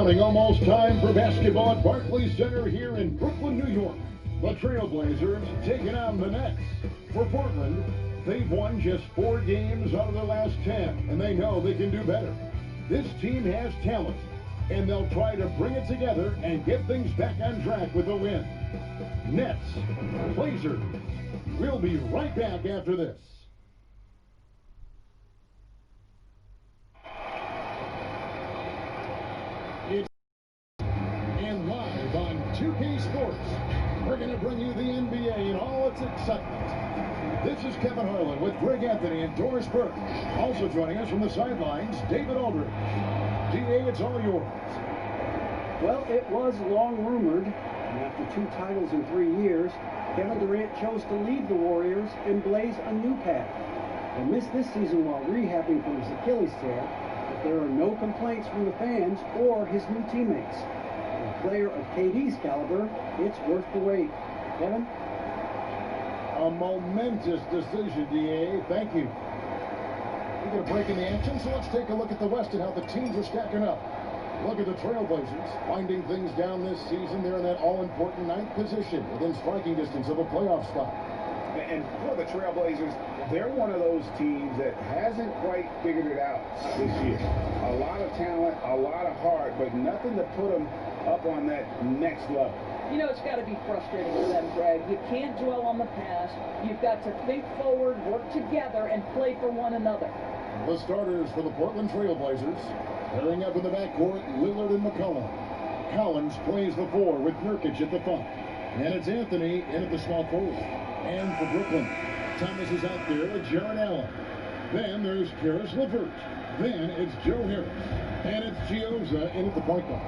counting, almost time for basketball at Barclays Center here in Brooklyn, New York. The Trailblazers taking on the Nets. For Portland, they've won just 4 games out of their last 10, and they know they can do better. This team has talent, and they'll try to bring it together and get things back on track with a win. Nets, Blazers. We'll be right back after this. And live on 2K Sports, we're going to bring you the NBA in all its excitement. This is Kevin Harlan with Greg Anthony and Doris Burke. Also joining us from the sidelines, David Aldridge. DA, it's all yours. Well, it was long rumored, and after 2 titles in 3 years, Kevin Durant chose to leave the Warriors and blaze a new path. He'll miss this season while rehabbing from his Achilles tear, but there are no complaints from the fans or his new teammates. For a player of KD's caliber, it's worth the wait. Kevin? A momentous decision, DA. Thank you. We're going to break in the action, so let's take a look at the West and how the teams are stacking up. Look at the Trailblazers, winding things down this season. They're in that all-important 9th position, within striking distance of a playoff spot. And for the Trailblazers, they're one of those teams that hasn't quite figured it out this year. A lot of talent, a lot of heart, but nothing to put them up on that next level. You know, it's got to be frustrating for them, Greg. You can't dwell on the past. You've got to think forward, work together, and play for one another. The starters for the Portland Trailblazers. Pairing up in the backcourt, Lillard and McCollum. Collins plays the 4 with Nurkic at the 5. And it's Anthony in at the small forward. And for Brooklyn, Thomas is out there with Jared Allen. Then there's Karis LeVert. Then it's Joe Harris. And it's Gioza in at the point guard.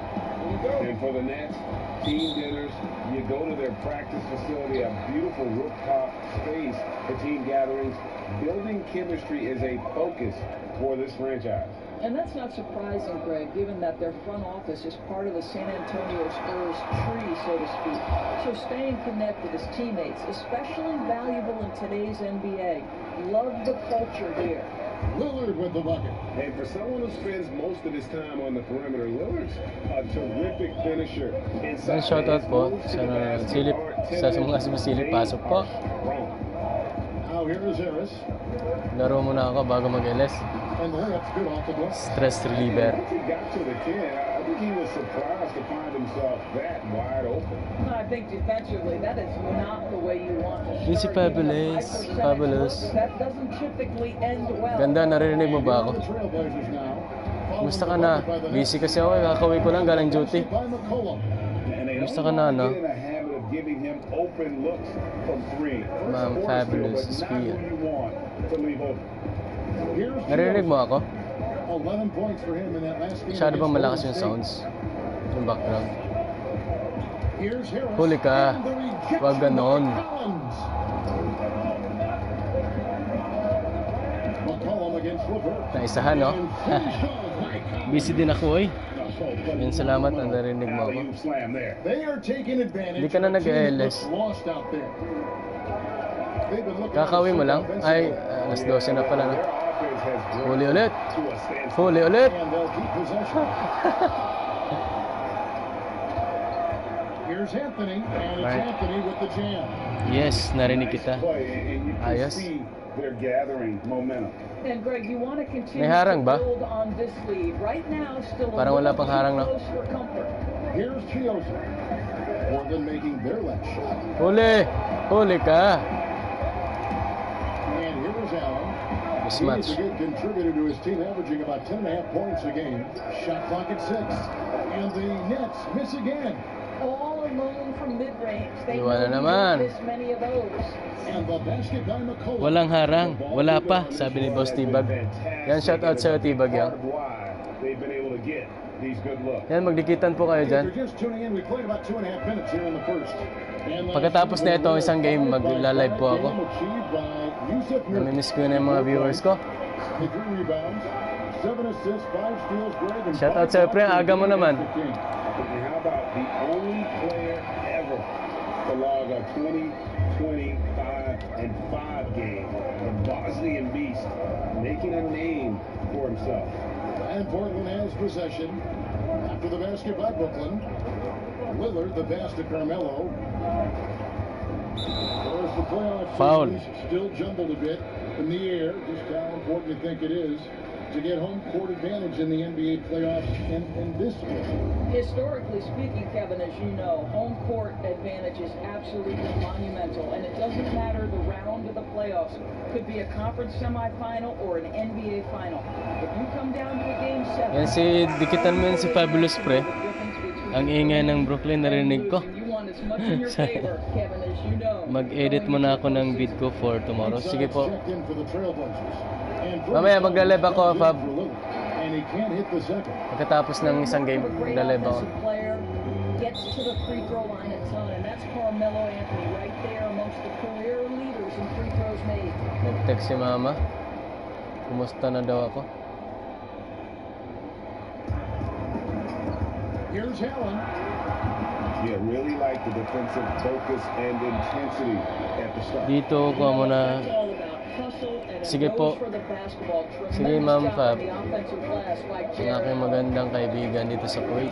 And for the Nets, team dinners, you go to their practice facility, a beautiful rooftop space for team gatherings. Building chemistry is a focus for this franchise. And that's not surprising, Greg, given that their front office is part of the San Antonio Spurs tree, so to speak. So staying connected as teammates, especially valuable in today's NBA. Love the culture here. Lillard with the bucket. And for someone who spends most of his time on the perimeter, Lillard's a terrific finisher. Then shoutout po sa silip, sa mga sumisilip, pasok po. Now here is Harris. Laro muna ako bago mag-LS. And the layup's good off the block. Stress reliever. Once he got to the 10, I think he was surprised to find himself that wide open. I think defensively, that is not the way you want to Easy start. fabulous. Fabulous. That doesn't typically end well. Ganda, naririnig mo ba ako? Gusto ka na? Busy kasi ako, kakawin ko lang galing duty. Gusto ka na, no? Giving him open looks from 3. Ma'am, fabulous speed. Naririnig mo ako? 11 points for him in that last game. Masyado bang malakas yung sounds? Yung background. Huli ka. Huwag ganon. Naisahan, no? Busy din ako, eh. Yan, salamat na narinig mo ako. Hindi ka na nag-LS. Kakawin mo lang? Ay, alas 12 na pala, no? Huli ulit. Huli ulit. Here's Anthony, and it's Anthony with the jam. Yes, narinig kita. Ayos. They're gathering momentum. And Greg, you want to continue May harang ba? to build on this lead. Right now, still a Parang wala pang harang, no? close for comfort. Here's Gioza. Portland making their last shot. Huli! Huli ka! And here is Allen. Mismatch. He's a good contributor to his team, averaging about 10.5 points a game. Shot clock at 6. And the Nets miss again. All alone from mid-range. They Iwan na don't naman. miss many of those. And the basket by McCollum. Walang harang. Wala pa, sabi ni Boss Tibag. Yan, shoutout sa'yo, Tibag, yan. They've been able to get these good looks. Yan, magdikitan po kayo dyan. Pagkatapos na ito, isang game, magla-live po ako. Namimiss ko na yung mga viewers ko. Shoutout sa'yo, pre. Aga mo naman. How about the only player ever to log a 20, 25, and 5 game? The Bosnian Beast making a name for himself. And Portland has possession. for the basket by Brooklyn. Lillard, the pass to Carmelo. There's the playoff Foul. series, still jumbled a bit in the air. Just how important you think it is to get home court advantage in the NBA playoffs in this sport. Historically speaking, Kevin, as you know, home court advantage is absolutely monumental, and it doesn't matter the round of the playoffs. Could be a conference semifinal or an NBA final. If you come down to a game 7, Yan si, dikitan mo yan si Fabulous Pre. Ang ingay ng Brooklyn, narinig ko. Mag-edit mo na ako ng vid ko for tomorrow. Sige po. Mamaya magla-live ako, Fab. Pagkatapos ng isang game, magla-live ako. Gets to the free throw line at time, and that's Carmelo Anthony right there amongst the career leaders in free throws made. Nag-text si Mama. Kumusta na daw ako? Here's Allen. Yeah, really like the defensive focus and intensity at the start. Dito ko muna. Sige po. Sige, Ma'am Fab. Ang aking magandang kaibigan dito sa Kuwait.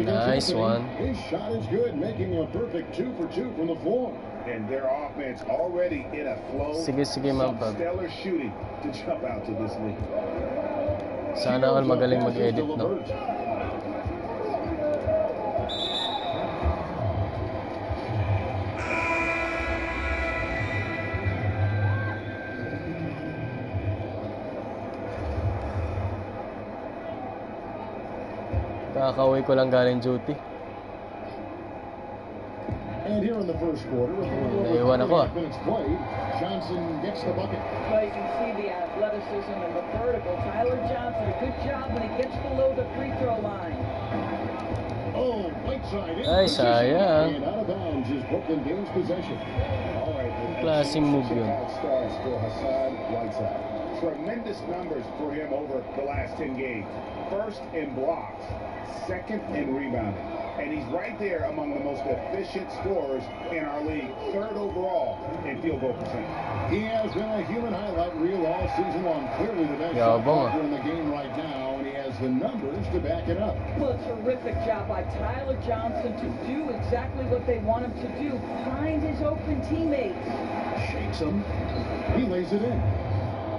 Nice one. His shot is good, making a perfect 2 for 2 from the floor. And their offense already in a flow. Sige, Ma'am Fab. Stellar shooting to jump out to this league. Sana all magaling mag-edit, no? Kakauwi ko lang galing duty. And here in the first quarter, naiwan ako. Johnson gets the bucket. Well, you can see the athleticism and the vertical. Tyler Johnson, a good job when he gets below the free throw line. Oh, right side. Ay, sayang. And out of bounds is Brooklyn Games possession. All right. Klaseng move yun. Stars for Hassan Whiteside. Tremendous numbers for him over the last 10 games. First in blocks, second in rebounding. And he's right there among the most efficient scorers in our league, third overall in field goal percentage. He has been a human highlight reel all season long. Clearly the best shot blocker in the game right now, and he has the numbers to back it up. Well, a terrific job by Tyler Johnson to do exactly what they want him to do, find his open teammates. Shakes him. He lays it in.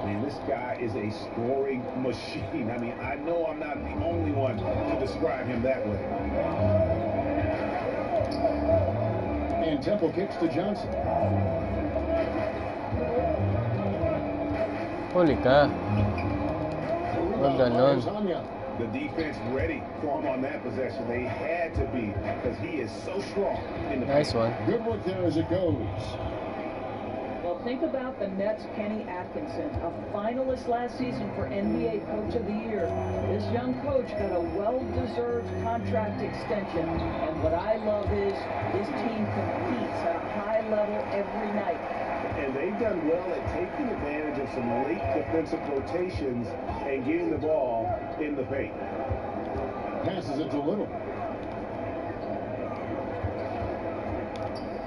Man, this guy is a scoring machine. I mean, I know I'm not the only one to describe him that way. And Temple kicks to Johnson. Huli ka. Wag ganon. The defense ready for him on that possession. They had to be, because he is so strong in the Nice one. Good work there as it goes. Well, think about the Nets' Kenny Atkinson, a finalist last season for NBA Coach of the Year. This young coach got a well-deserved contract extension, and what I love is his team competes at a high level every night. And they've done well at taking advantage of some late defensive rotations and getting the ball in the paint. Passes it to Little.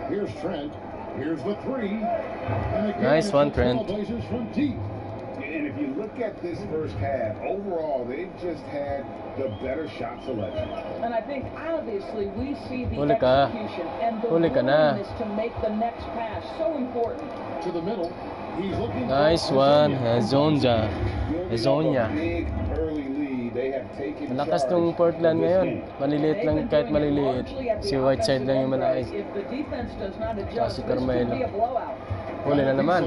Here's Trent. Here's the three. And again, nice one, Trent. Blazers from deep. And if you look at this first half, overall, they've just had the better shot selection. And I think, obviously, we see the Huli ka. execution and the Huli ka na. willingness to make the next pass. So important. To the middle. He's looking Nice for one. Hazonia. Hazonia. Big early lead. They have taken Malakas charge tong Portland of this ngayon. game. Maliliit lang kahit maliliit. Si Whiteside lang yung malaki. If the defense does not Saka adjust, si this could Carmelo. be a blowout. Huli na naman.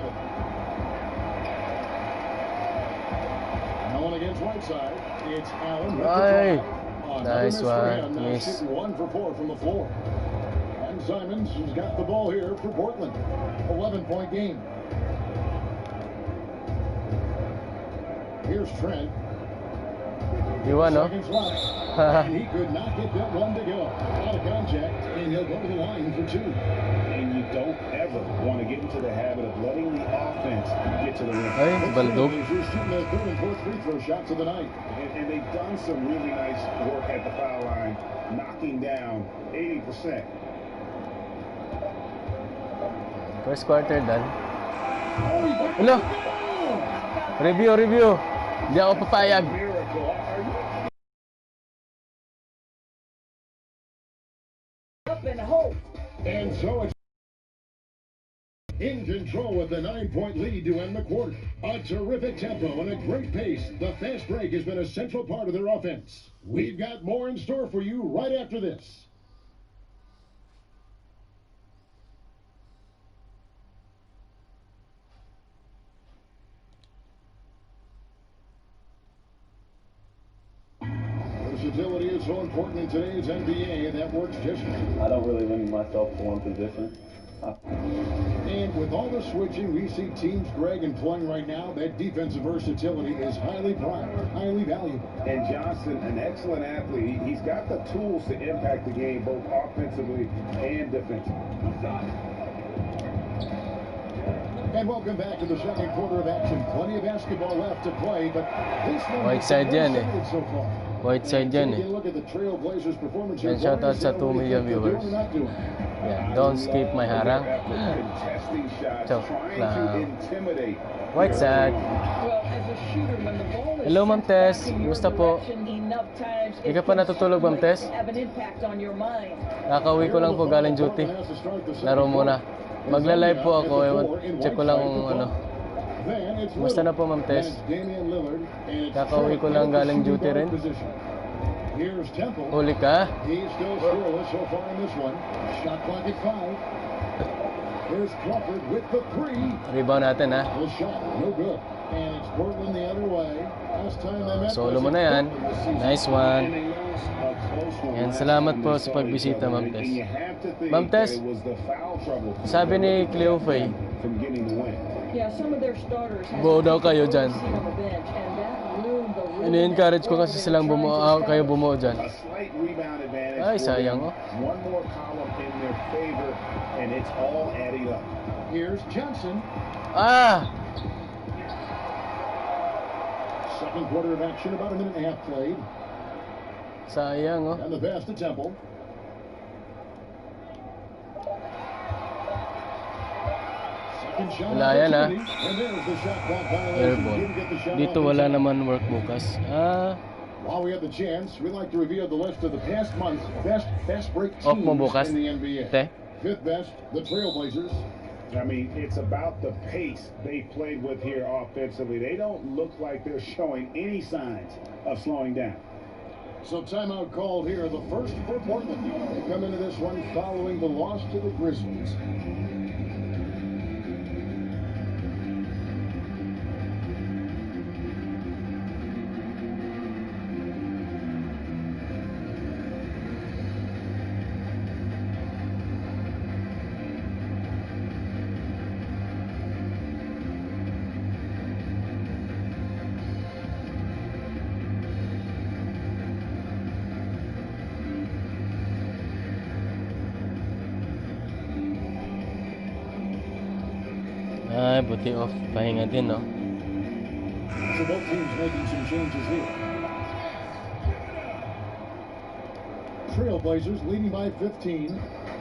No one against Whiteside. It's Allen. Ay. Nice one. Miss. Miss. 1 for 4 from the floor. And Simons has got the ball here for Portland. 11-point game. Here's Trent. Iwan, no? Seconds left. And he could not get that one to go. Out of contact, and he'll go to the line for two. And you don't ever want to get into the habit of letting the offense get to the rim. Ay, baldog. Blazers shooting their third and fourth free throw shots of the night. And they've done some really nice work at the foul line, knocking down 80%. First quarter done. Hello. Review. Hindi ako papayag. Miracle. Up and hope. And so it's in control with the 9-point lead to end the quarter. A terrific tempo and a great pace. The fast break has been a central part of their offense. We've got more in store for you right after this. Versatility is so important in today's NBA. That works just fine. I don't really limit myself to one position. And with all the switching we see teams, Greg, employing right now, that defensive versatility is highly prized, highly valuable. And Johnson, an excellent athlete. He's got the tools to impact the game both offensively and defensively. And welcome back to the second quarter of action. Plenty of basketball left to play, but this one White has side been yan one-sided so far. White side yan Taking a look at the Trailblazers' performance here, And shoutout sa 2 million what do you think they're viewers. doing or not doing? Yeah, don't skip my harang. Contesting shots, Joke trying lang. to intimidate. White side. Well, as a shooter, when the ball is Hello, Ma'am sent back Tess. in your Kumusta po? direction enough times, Di it ka pa can natutulog, Ma'am Tess? have an impact on your mind. Kakauwi ko lang po galing duty. Laro muna. Magla-live po ako. Ewan, check ko lang kung ano. Then it's Kumusta na po, Ma'am Tess? Then it's Damian Lillard, and it's Kakauwi ko Trey lang at the galing shooting duty guard rin. position. Here's Temple. Huli ka? He's still scoreless so far in this one. Shot clock at 5. Here's Crawford with the 3. Rebound natin, ha? The shot, no good. And it's Portland the other way. Last time they met Solo mo na yan. Nice one. Yan, salamat po sa pagbisita, Ma'am Tess. Ma'am Tess, sabi ni Cleo Faye, Yeah, some of their starters have Go daw kayo dyan. on the bench, and that ruined the rhythm ini-encourage ko that kasi they're silang trying to kayo set. bumuo dyan. A slight rebound advantage. Ay, for sayang, them. oh. One more column in their favor, and it's all adding up. Here's Johnson. Ah! Second quarter of action, about a minute and a half played. Sayang, oh. And the pass to Temple. Second shot Wala yan, ah. opportunity. And there's the shot clock violation. Airball. Didn't get the shot Dito off wala in time. naman work bukas. Ah, While we have the chance, we'd like to reveal the list of the past month's best fast break off teams mo bukas. in the NBA. Te? Fifth best, the Trailblazers. I mean, it's about the pace they played with here offensively. They don't look like they're showing any signs of slowing down. So timeout called here, the first for Portland. They come into this one following the loss to the Grizzlies. Ay, buti off. Pahinga din, no? So both teams making some changes here. Trailblazers leading by 15.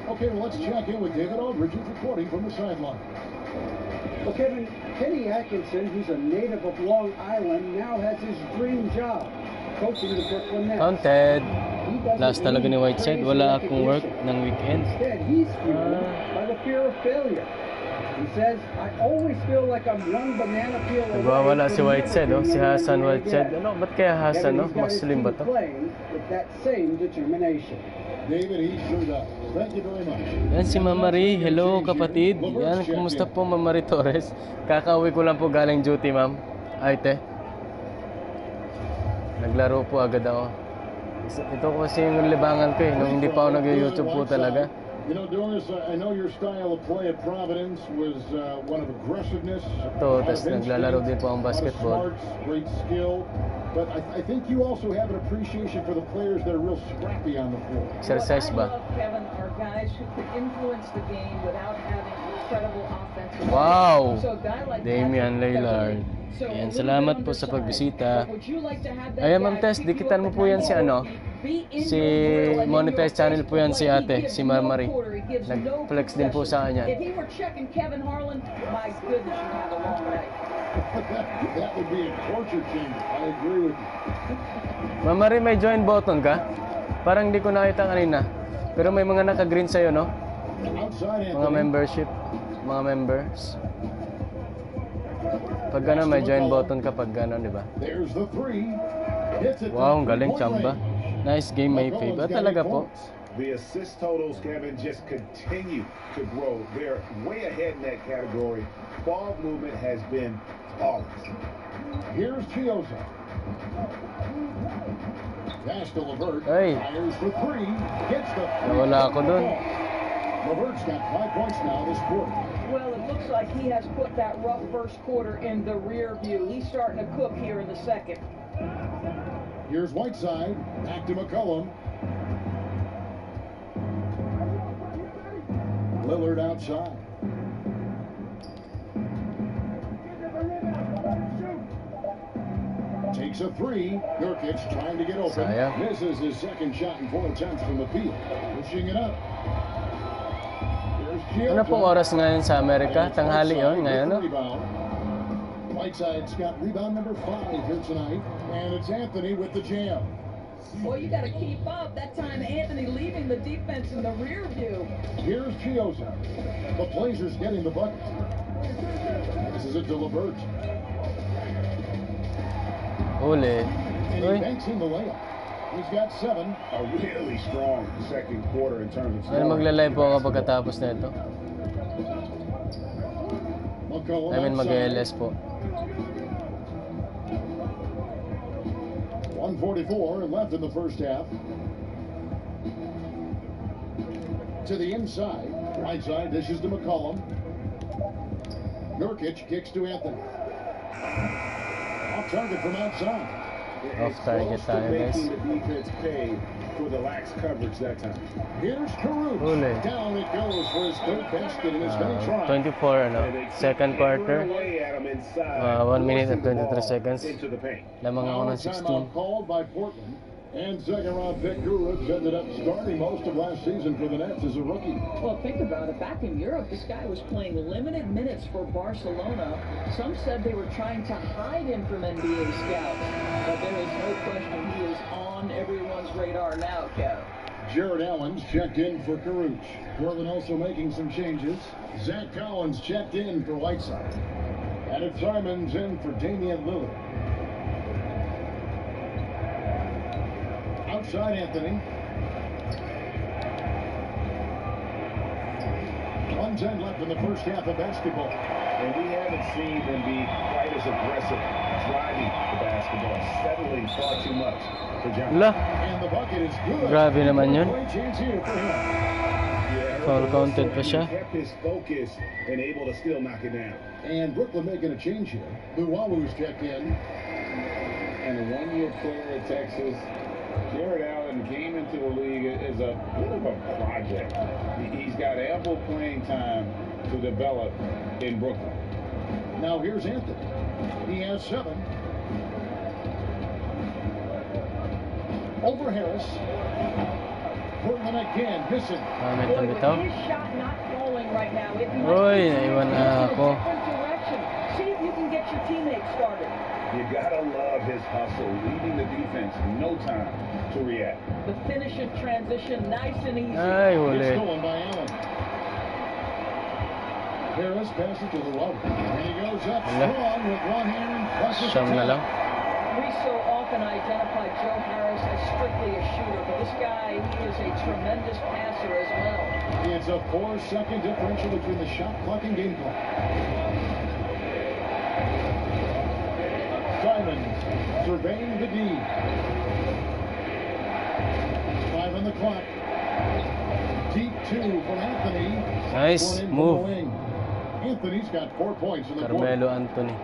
Okay, well, let's check in with David Aldridge, who's reporting from the sideline. Well, Kevin, Kenny Atkinson, who's a native of Long Island, now has his dream job, coaching the Brooklyn Nets. Counted. He doesn't Last talaga ni need Whiteside. praise Wala or akong work recognition. ng weekend. Instead, he's fueled by the fear of failure. He says, I always feel like I'm one banana peel away Nagwawala si from Whiteside, never oh. Si being an Hassan NBA Whiteside. again. Ano, ba't kaya Hassan, no? Kevin, he's got his Muslim ba team to? playing with that same determination. David, he sure does. Thank you very much. Yan si Ma'am Marie. Hello, kapatid. Yan, kumusta po, Ma'am Marie Torres? Kakauwi ko lang po galing duty, ma'am. Ay, te. Naglaro po agad ako. Ito kasi yung libangan ko eh. Nung hindi pa ako nag-YouTube po talaga. You know, Doris, I know your style of play at Providence was one of aggressiveness. Ito, tas naglalaro din po ang basketball. Smarts, great skill. But I think you also have an appreciation for the players that are real scrappy on the floor. Exercise What ba? I love, Kevin, are guys who can influence the game without having incredible offensive. Wow! So a guy like Damian Patrick Lillard. Beverley. So a Ayan, little salamat bit po sa undersized. pagbisita. But would you like to have that Ayan, guy Ma'am Tess, pick you dikitan up mo at po yan si number ano? be in Si your grill and in Monetize your channel face po yan to si play. He ate, gives si no Ma'am Marie. quarter, he gives no Nag-flex din po sa concession. kanya. If he were checking Kevin Harlan, my goodness, you'd have a long night. That would be a torture chamber. I agree with you. Mama Rin, may join button ka? Parang di ko nakita kanina. Pero may mga naka-green sa'yo, no? Outside Mga Anthony. membership. Mga members. Pag gano'n, may join button ka pag gano'n, di ba? There's the three. Hits it Wow, ang from galing, three-point Chamba. range. Nice game, Mayfabe. Ah, talaga po. The assist totals, Kevin, just continue to grow. They're way ahead in that category. Ball movement has been flawless. Here's Chioza. Pass to Levert. Ay. Fires for three. Gets the Nawala ako dun. Levert's got 5 points now this quarter. Well, it looks like he has put that rough first quarter in the rear view. He's starting to cook here in the second. Here's Whiteside. Back to McCollum. Lillard outside. Takes a three. Nurkic trying to get open. Sayang. Misses his second shot in 4 attempts from the field. Pushing it up. Here's Ano pong oras ngayon sa Amerika? Tanghali yon ngayon, no? Whiteside's got rebound number 5 here tonight. And it's Anthony with the jam. Boy, you got to keep up. That time, Anthony leaving the defense in the rear view. Here's Chioza. The Blazers getting the bucket. This is it to Levert. Uli. And he Uy. banks in the layup. He's got 7. A really strong second quarter in terms of Ano scoring. magla-live po ako pagkatapos na ito? McCollum I mean, outside. mag-LS po. 1:44 left in the first half. To the inside. Right side dishes to McCollum. Nurkic kicks to Anthony. Off target from outside. Off target Close to tayo, guys. making the defense pay for the lax coverage that time. Here's Caruth. Uli. Down it goes for his third basket in his many tries. 24, ano? And they keep Second quarter. hammering away at 'em inside, 1 minute and forcing the 23 ball seconds. into the paint. Lamang ako Now ng a timeout 16. called by Portland. And second round pick Caruth ended up starting most of last season for the Nets as a rookie. Well, think about it. Back in Europe, this guy was playing limited minutes for Barcelona. Some said they were trying to hide him from NBA scouts. But there is no question he is on everyone's radar now, Kev. Jared Allen's checked in for Caruth. Portland also making some changes. Zach Collins checked in for Whiteside. And it's Simons in for Damian Lillard. Outside Anthony. 1:10 left in the first half of basketball. And we haven't seen them be quite as aggressive driving the basketball, settling far too much for John. Ala, And the bucket is good. grabe naman yun. One-point chance here for him. Foul counted pa siya. He kept his focus and able to still knock it down. And Brooklyn making a change here. Luwalu's checked in. And a one-year player at Texas, Jared Allen came into the league as a bit of a project. He's got ample playing time to develop in Brooklyn. Now here's Anthony. He has 7. Over Harris. Portland again missing. Pamit Boy, ang with bitaw. his shot not falling right now, it might Uy, be naiwan in na a ako. different direction. See if you can get your teammates started. You gotta love his hustle, leading the defense, no time to react. The finish in transition, nice and easy. Ay, It's huli. stolen by Allen. Harris passes to Luwalu. And he goes up Wala. strong with one hand. Crosses Siyam the na lang. We so often identify Joe Harris as strictly a shooter, but this guy, he is a tremendous passer as well. It's a 4-second differential between the shot clock and game clock. Simons surveying the D. 5 on the clock. Deep 2 from Anthony. Nice One in from move. the wing. Anthony's got 4 points in the quarter. Carmelo Anthony.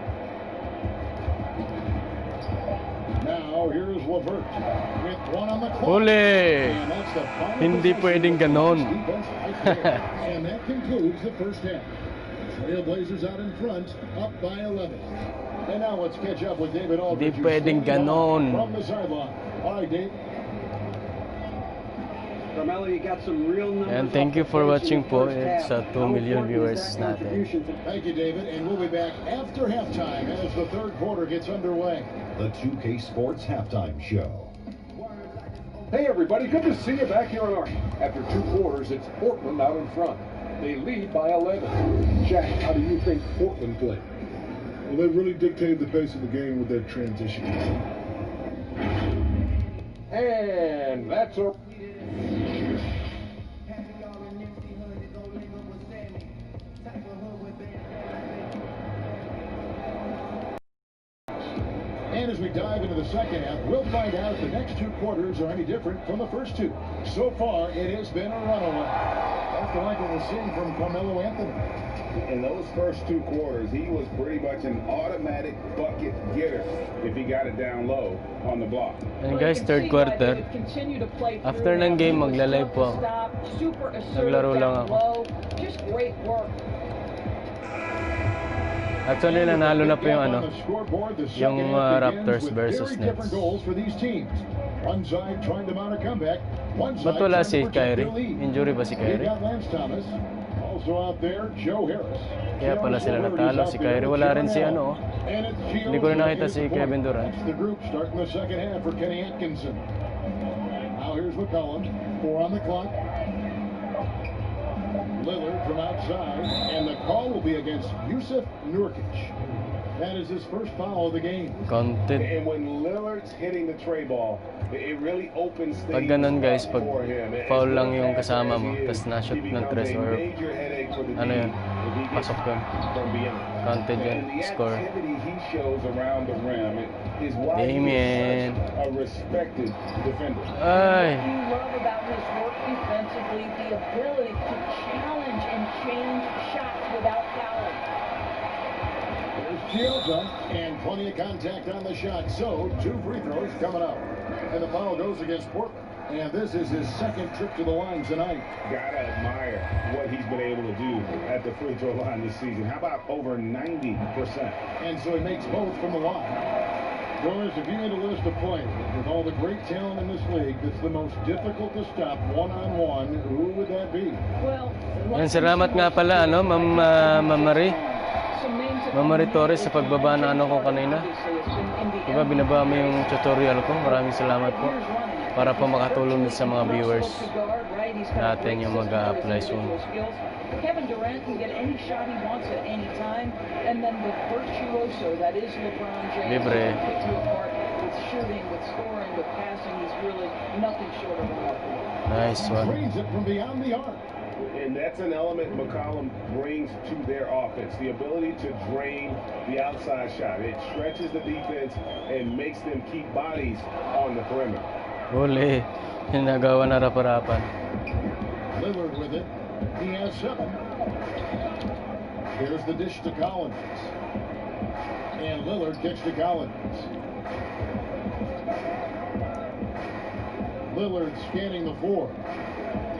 Now here's Levert with 1 on the clock. Huli! And that's the final Hindi possession pwedeng for the ganon. defense right there. And that concludes the first half. Trailblazers out in front, up by 11. And now let's catch up with David Aldridge. Hindi pwedeng ganon. From the sideline. All right, Dave. Carmelo, you got some real numbers. And thank you for watching po. Sa 2 million viewers natin. Thank you, David. And we'll be back after halftime as the third quarter gets underway. The 2K Sports Halftime Show. Hey everybody, good to see you back here on our... After 2 quarters, it's Portland out in front. They lead by 11. Jack, how do you think Portland played? Well, they really dictated the pace of the game with their transition. And that's a... And as we dive into the second half, we'll find out if the next 2 quarters are any different from the first 2. So far, it has been a runaway. That's the like we'll see from Carmelo Anthony. In those first 2 quarters, he was pretty much an automatic bucket getter if he got it down low on the block. And guys, third quarter. After ng game, magla-live po ako. Naglaro lang ako. Just great work. Actually, nanalo na po yung yung Raptors versus NETZ. Ba't wala si Kyrie? Injury ba si Kyrie? Kaya pala sila natalo. Si Kyrie, wala rin si Hindi ko rin nakita si Kevin Durant. Now here's McCollum. 4 on the clock. Lillard from outside, and the call will be against Yusuf Nurkic. That is his first foul of the game. Counted. And when Lillard's hitting the tray ball, it really opens things. Pag ganun guys, pag foul lang yung kasama mo, tas na-shoot ng 3 or ano yun, pasok yun. Counted yun, score. DAMIAN. A respected defender. Ay. What you love about his work defensively, the ability to challenge and change shots without fouling. There's Chiozza, and plenty of contact on the shot. So, 2 free throws coming up. And the foul goes against Portland. And this is his second trip to the line tonight. Gotta admire what he's been able to do at the free throw line this season. How about over 90%? And so he makes both from the line. Doris, if you made a list of players with all the great talent in this league that's the most difficult to stop one-on-one, who would that be? Well, Yan, salamat nga pala, Ma'am Marie Torres sa pagbaba na ko kanina. Diba, binaba mo yung tutorial ko. Maraming salamat po. Para po makatulong din sa mga viewers natin yung mag-a-apply soon. Kevin Durant can get any shot he wants at any time, and then the virtuoso that is LeBron James Libre. pick you apart with shooting, with scoring, with passing. He's really nothing short of remarkable. Nice one. Drains it from beyond the arc. And that's an element McCollum brings to their offense, the ability to drain the outside shot. It stretches the defense and makes them keep bodies on the perimeter. Huli. Hinagawa na rap-rapan. Lillard with it. He has 7. Here's the dish to Collins. And Lillard kicks to Collins. Lillard scanning the floor.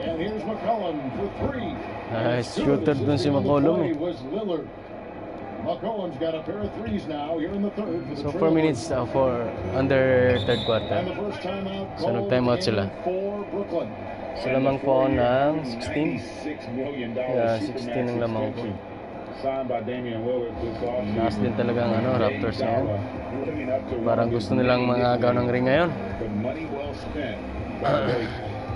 And here's McCollum for 3. Nice shooter dun si McCollum eh. Was Lillard. McCollum's got a pair of 3s now here in the third. So 4 minutes for under third quarter. And the first time out So nag-timeout sila. for Brooklyn. So lamang po ng 16. $96 million Yeah, 16 ang lamang po. Signed by Damian Lillard this offseason. Taas din talaga ang Raptors ngayon. Parang gusto nilang mangagaw ng ring ngayon. But money well spent.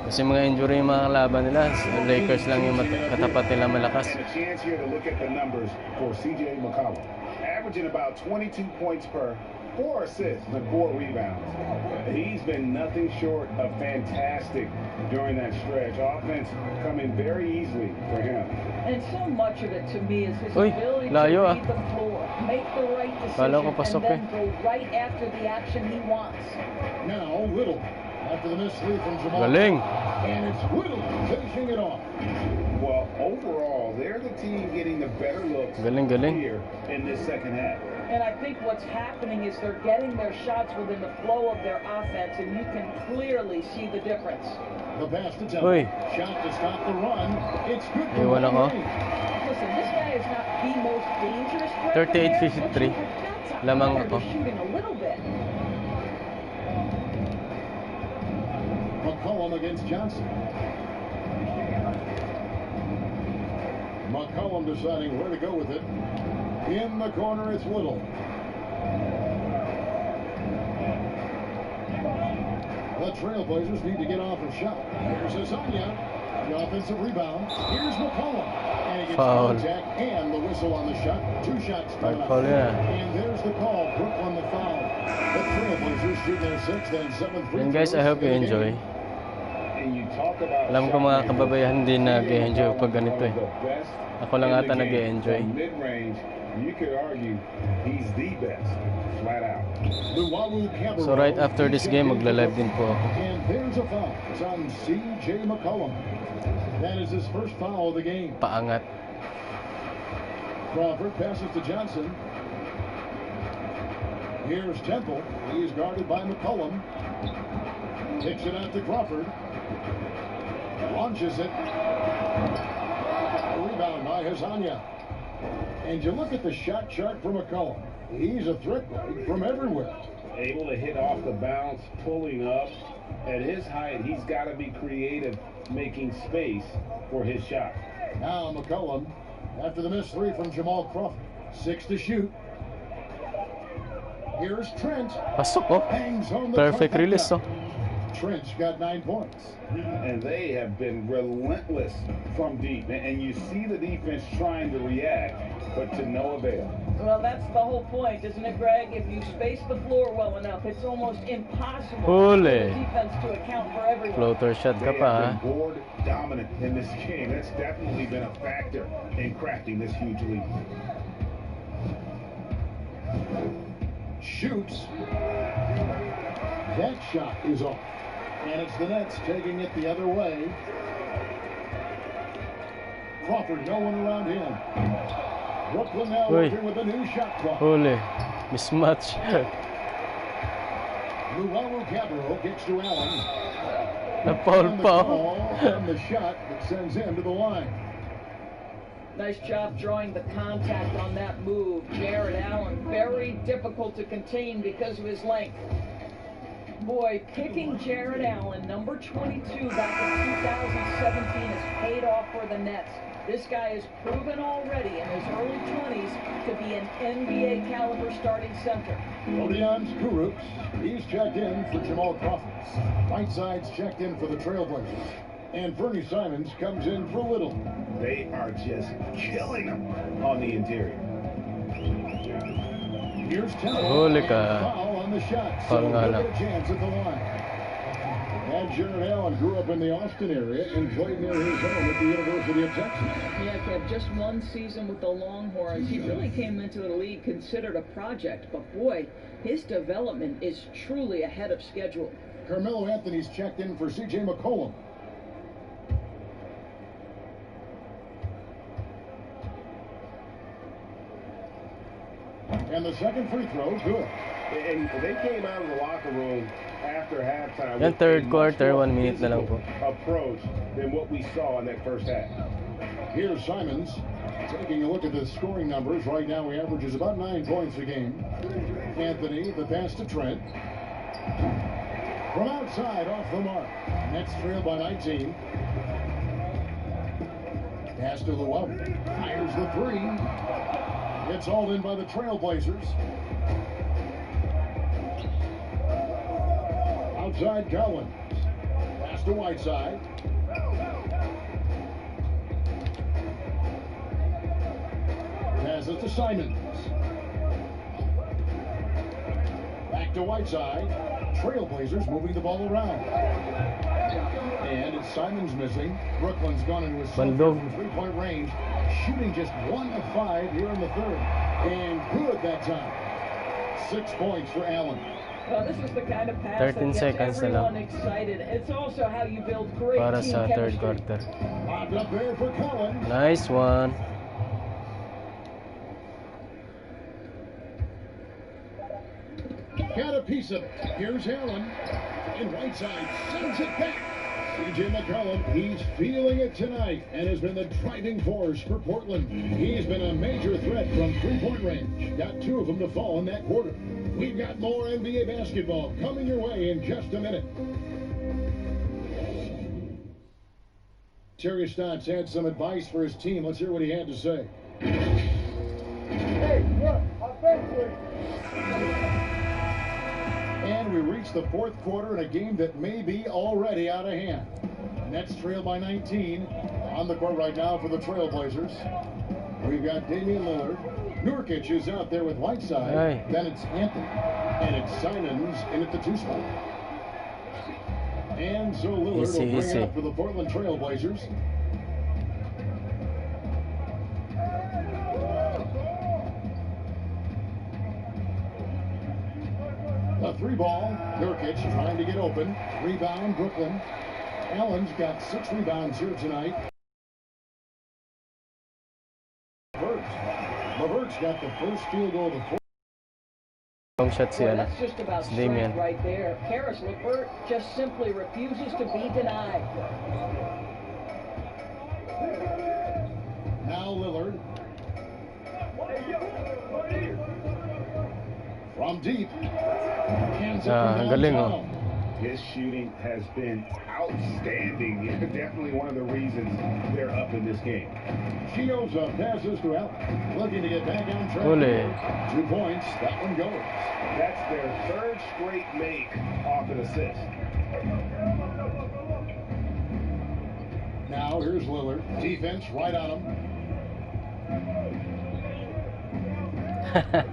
Kasi mga injury yung mga laban nila. Lakers lang yung katapat nila malakas. A chance here to look at the numbers for CJ McCollum. Averaging about 22 points per, 4 assists and 4 rebounds. He's been nothing short of fantastic during that stretch. Offense coming very easily for him. And so much of it to me is his Uy, ability layo to read the floor, make the right Kala ko decision, pasok and then go right after the action he wants. Now Little after the missed three from Jamal. Galing. And it's Little finishing it off. Well, overall, they're the team getting the better looks Galing. here in this second half. And I think what's happening is they're getting their shots within the flow of their offense, and you can clearly see the difference. The pass to Temple. Uy. Shot to stop the run. It's good for Iwan ako. Listen, this guy is not the most dangerous threat. 38-53. Lamang ako. Shooting a little bit. McCollum against Johnson. McCollum deciding where to go with it. In the corner, it's Little. The Trailblazers need to get off a shot. Here's Azania. The offensive rebound. Here's McCollum. And he gets contact and the whistle on the shot. 2 shots thrown out. And there's the call. Brooklyn the foul. The Trailblazers shoot their 6th and 7th free throws. And guys, I hope you enjoy. Alam ko mga kababayan din nag-enjoy pag ganito eh. Ako lang ata nag-enjoy. You could argue he's the best, flat out. So right after this game, magla-live din po ako. And there's a foul. It's on C.J. McCollum. That is his first foul of the game. Paangat. Crawford passes to Johnson. Here's Temple. He's guarded by McCollum. Kicks it out to Crawford. Launches it. Rebound by Azania. And you look at the shot chart for McCollum. He's a threat from everywhere. Able to hit off the bounce, pulling up. At his height, he's got to be creative, making space for his shot. Now McCollum, after the missed 3 from Jamal Crawford. 6 to shoot. Here's Trent. Pasok oh. Perfect release oh. Trent's got 9 points. And they have been relentless from deep. And you see the defense trying to react, but to no avail. Well, that's the whole point, isn't it, Greg? If you space the floor well enough, it's almost impossible for the defense to account for everyone. Floater shot ka pa, ha? Board dominant in this game. That's definitely been a factor in crafting this huge lead. Shoots. That shot is off. And it's the Nets taking it the other way. Crawford, no one around him. Brooklyn now working with a new shot clock. Holy. Mismatch. Luau Cabarro kicks to Allen. Na-foul pa. And the shot that sends him to the line. Nice job drawing the contact on that move. Jared Allen, very difficult to contain because of his length. Boy, picking Jared Allen, number 22, back in 2017 has paid off for the Nets. This guy has proven already in his early 20s to be an NBA caliber starting center. Odion Kurucs, he's checked in for Jamal Crawford. Whiteside's checked in for the Trailblazers. And Bernie Simons comes in for Little. They are just killing them on the interior. Here's Temple. Holy ka. Foul on the shot. So they'll get a chance at the line. And Jared Allen grew up in the Austin area and played near his home at the University of Texas. Yeah, Kev, just 1 season with the Longhorns. He really came into the league considered a project, but boy, his development is truly ahead of schedule. Carmelo Anthony's checked in for C.J. McCollum. And the second free throw, good. And they came out of the locker room after halftime. Yan third quarter, 1 minute na lang po. Approach than what we saw in that first half. Here's Simons taking a look at the scoring numbers. Right now he averages about 9 points a game. Anthony, the pass to Trent. From outside, off the mark. Nets trail by 19. Pass to Luau. Fires the 3. It's hauled in by the Trailblazers. Outside Collins. Pass to Whiteside. Pass it to Simons. Back to Whiteside. Trailblazers moving the ball around. And it's Simons missing. Brooklyn's gone into a from 3-point range. Shooting just 1 of 5 here in the third. And good that time. 6 points for Allen. Well, this is the kind of pass 13 that seconds gets everyone excited. It's also how you build great para team sa third chemistry. quarter. Lobbed up there for Collins. Nice one. Got a piece of it. Here's Allen. And Whiteside sends it back. C.J. McCollum, he's feeling it tonight and has been the driving force for Portland. He's been a major threat from 3-point range. Got 2 of them to fall in that quarter. We've got more NBA basketball coming your way in just a minute. Terry Stotts had some advice for his team. Let's hear what he had to say. Hey, look, offensively. And we reach the fourth quarter in a game that may be already out of hand. Nets trail by 19. On the court right now for the Trailblazers. We've got Damian Lillard. Nurkic is out there with Whiteside. Hey. Then it's Anthony. And it's Simons in at the 2 spot. And so Lillard will bring it up for the Portland Trailblazers. A 3-ball. Nurkic trying to get open. Rebound, Brooklyn. Allen's got 6 rebounds here tonight. Levert's got the first field goal of the fourth. Long shot siya na. That's just about Si Damian. strength right there. Karis LeVert just simply refuses to be denied. Now Lillard. From deep. Hands up and galing, downtown. His shooting has been outstanding. Definitely one of the reasons they're up in this game. Chioza passes to Allen. Looking to get back on track. Uli. 2 points. That one goes. That's their 3rd straight make off an assist. Now here's Lillard. Defense right on him.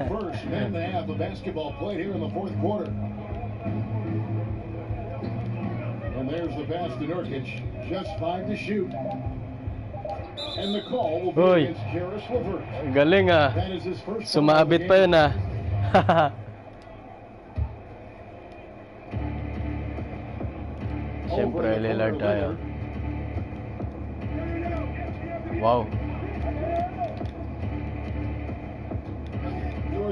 First minute and a half of basketball played here in the fourth quarter. And there's the pass to Nurkic. Just 5 to shoot. And the call will be Uy. against Karis LeVert. Galing ah. That is his first. Sumabit pa yun ah. Siyempre, Lillard tayo. Wow.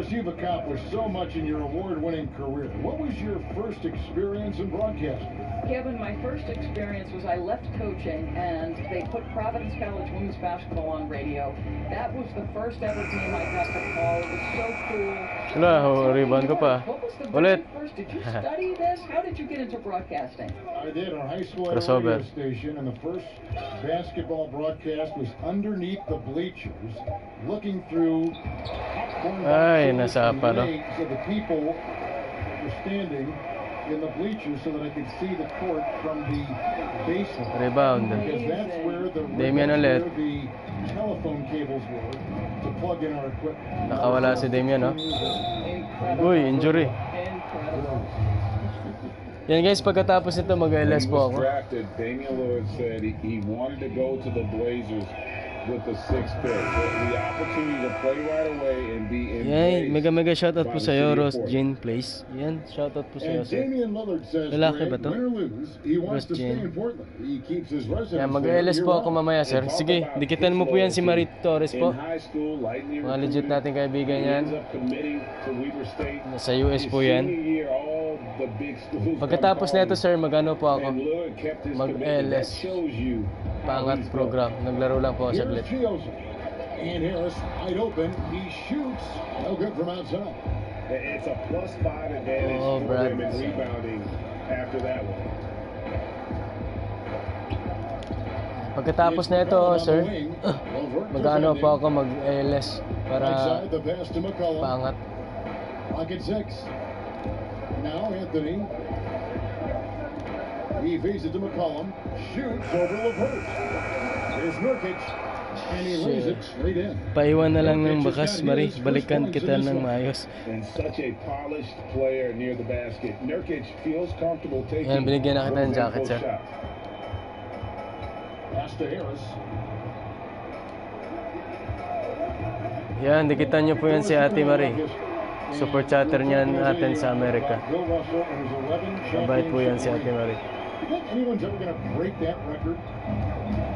You've accomplished so much in your award-winning career. What was your first experience in broadcasting? Kevin, my first experience was I left coaching and they put Providence College women's basketball on radio. That was the first ever game I got to call. It was so cool. Wala, rebound ko pa. What was the Ulit. very first? Did you study this? How did you get into broadcasting? I did. Our high school Crossover. radio station, and the first basketball broadcast was underneath the bleachers, looking through popcorn Ay, boxes nasapa, and no? legs of the people were standing in the bleachers so that I could see the court from the basement. Rebound. Because that's where the Damian ulit. where the telephone cables were to plug in our equipment. Nakawala si Damian, no? Incredible. Uy, injury. Incredible. Yan guys, pagkatapos nito mag-LS When he po was ako. drafted, Damian Lillard said he wanted to go to the Blazers with the 6th pick. The opportunity to play right away and be Yan, embraced mega shoutout by po the sa iyo, city of Ross Portland. Jean Place. Yan, shoutout po sa iyo, And sir. Damian Lillard says, Lalaki ba Greg, to? win or lose, he wants to stay Christian. in Portland. He keeps his residence Yan, there mag-LS po ako year-round. mamaya, sir. Sige, dikitan mo po yan si Marit Torres po. In high school, lightly Mga legit recruited, nating kaibigan he yan. ends up committing to Weber State. Sa US His po yan. senior year, all the big schools Pagkatapos come nito, sir, mag-ano po ako. and Lillard kept his commitment. That Mag-LS. shows you how Pangat he's program. Naglaro lang po ako Here's saglit. Chioza. And Harris wide open. He shoots. No good from outside. It's a +5 advantage Oh, for Brad. them in rebounding after that one. Pagkatapos na ito, sir, mag-ano po ako mag-LS para Outside the pass to McCollum. pangat. Pocket 6. Now Anthony. He feeds it to McCollum. Shoots over LeVert. Here's Nurkic. And he lays it straight in. Paiwan na lang ng bakas, Mari. Balikan kita ng maayos. And such a polished player near the basket. Nurkic feels comfortable taking Yan, binigyan na kita ng those jacket, in-post sir. shots. Pass to Harris. Yan, dikitan nyo po yan si Ate Marie. Super chatter niyan natin sa Amerika. Mabait po yan si Ate Marie. You think anyone's ever going to break that record?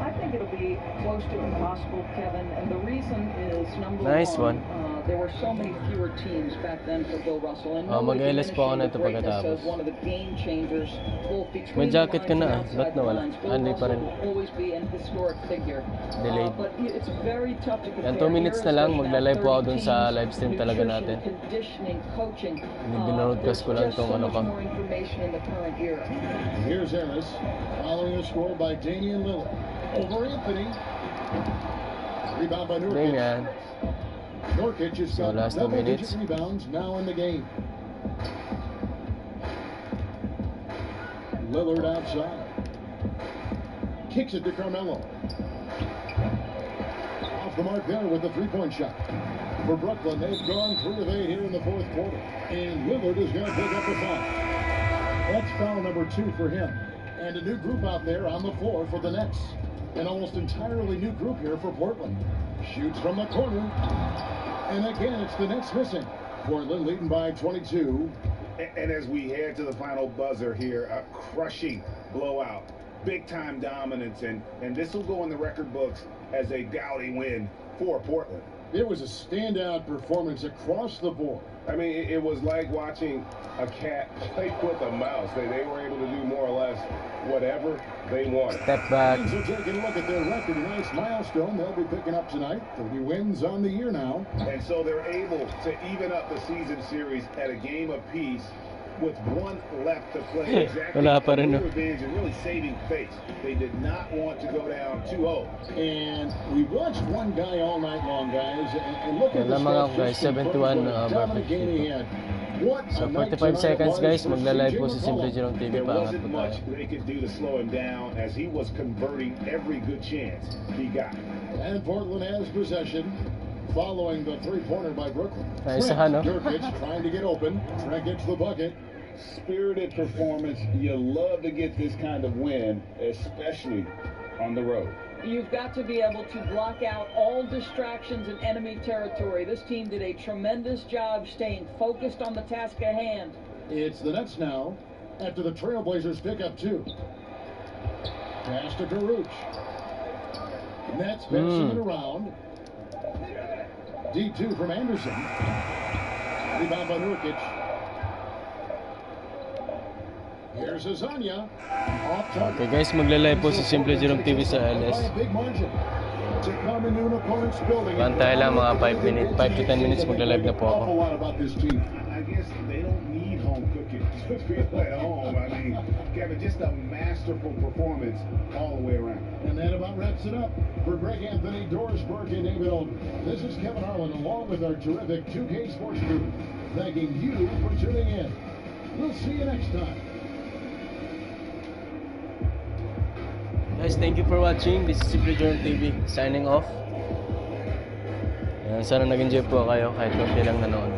I think think it'll be close to impossible, Kevin. And the reason is, number Nice one. there were so many fewer teams back then for Bill Russell. And mag-LS pa ako na ito pagkatapos. one of the game changers, both May between jacket ka the na, lines and ba't outside the nawala? lines. Bill Hindi pa Russell rin. will always be an historic figure. Delayed. But it's very tough to compare. Yan, 2 minutes na lang, Here's magla-live po ako dun 30 sa teams, live stream talaga nutrition, natin. conditioning, coaching. Binroadcast ko lang There's tong just so ano much pa. more information in the current era. Here's Harris, following a score by Damian Lillard. Over Anthony. Rebound by Nurkic. DAMIAN. Nurkic has So, got last 2 double-digit minutes. rebounds now in the game. Lillard outside. Kicks it to Carmelo. Off the mark there with the three-point shot. For Brooklyn, they've gone 3 of 8 here in the fourth quarter. And Lillard is going to pick up the foul. That's foul number 2 for him. And a new group out there on the floor for the Nets. An almost entirely new group here for Portland. Shoots from the corner. And again, it's the Nets missing. Portland leading by 22. And as we head to the final buzzer here, a crushing blowout. Big-time dominance. And this will go in the record books as a gaudy win for Portland. It was a standout performance across the board. I mean, it was like watching a cat play with a mouse. They were able to do more or less whatever they wanted. Step back. Teams are taking a look at their record. A nice milestone they'll be picking up tonight. 30 wins on the year now. And so they're able to even up the season series at a game apiece with one left to play. Exactly. Wala pa rin, no? Revenge and really saving face. They did not want to go down 2-0. And we watched one guy all night long, guys. And look at the Wala mga stats. guys, 71 dominant game he had. What So, a night 45 tonight seconds was guys, for magla-live CJ po si Simple McCollum. Jerome TV. There Paangat wasn't po much tayo. they could do to slow him down as he was converting every good chance he got. And Portland has possession following the three-pointer by Brooklyn. Naisahan, no? Nurkic trying to get open. Trent gets the bucket. Spirited performance. You love to get this kind of win, especially on the road. You've got to be able to block out all distractions in enemy territory. This team did a tremendous job staying focused on the task at hand. It's the Nets now after the Trailblazers pick up 2. Pass to Karuch. Nets passing it around. D2 from Anderson. Rebound by Nurkic. Here's Azania. Off target. Okay guys, magla-live po si Simple Jerome TV sa LS. Big margin. To come into an opponent's building. Bantay lang mga 5 to 10 minutes magla-live na po ako. A lot about this team. I guess they don't need home cooking to feel at home. I mean, Kevin, just a masterful performance all the way around. And that about wraps it up. For Greg Anthony, Doris Burke, and David Olden, this is Kevin Harlan along with our terrific 2K Sports Group, thanking you for tuning in. We'll see you next time. Guys, thank you for watching. This is Simple Jerome TV signing off. Sana nag-enjoy po kayo kahit konti lang nanood.